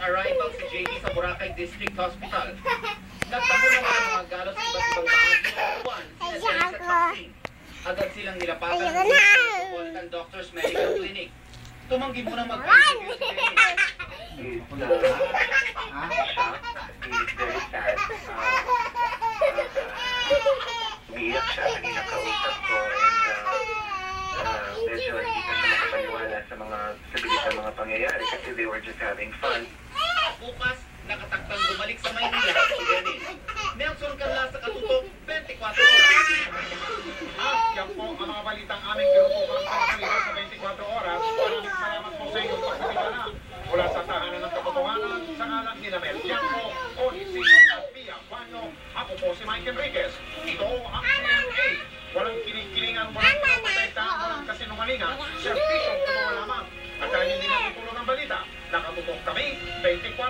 arrival si JB sa Boracay District Hospital. Nagtamo naman ang mga galos sa iba't ibang bahagi ng buwan sinasali sa taxi. Agad silang nilapakan ng Metropolitan Doctors Medical Clinic. Tumanggi mo na mag-interview si Dennis. He's shocked. He's very sad. Umiiyak siya kanina kausap ko and medyo hindi ka siya makapaniwala sa mga stabilis ng mga pangyayari kasi they were just having fun. Bukas, nakatakdang bumalik sa Maynila si Dennis. Nelson Canla sa Katutok, 24 oras. Yan po ang mga balitang aming tinutukan sa kanila sa 24 oras. Maraming salamat po sa inyong pagkakita mula sa tahanan ng Katotohanan sa ngalan ni Mel Tiangco o ni Sino at Pia Juanyo. Ako po si Mike Enriquez. Ito ang CMA. Walang kinikilingan, walang kapataytaan, walang kasinungalingan. Servisyo totoo lamang. At dahil hindi natutulog ang balita, nakatutok kami 24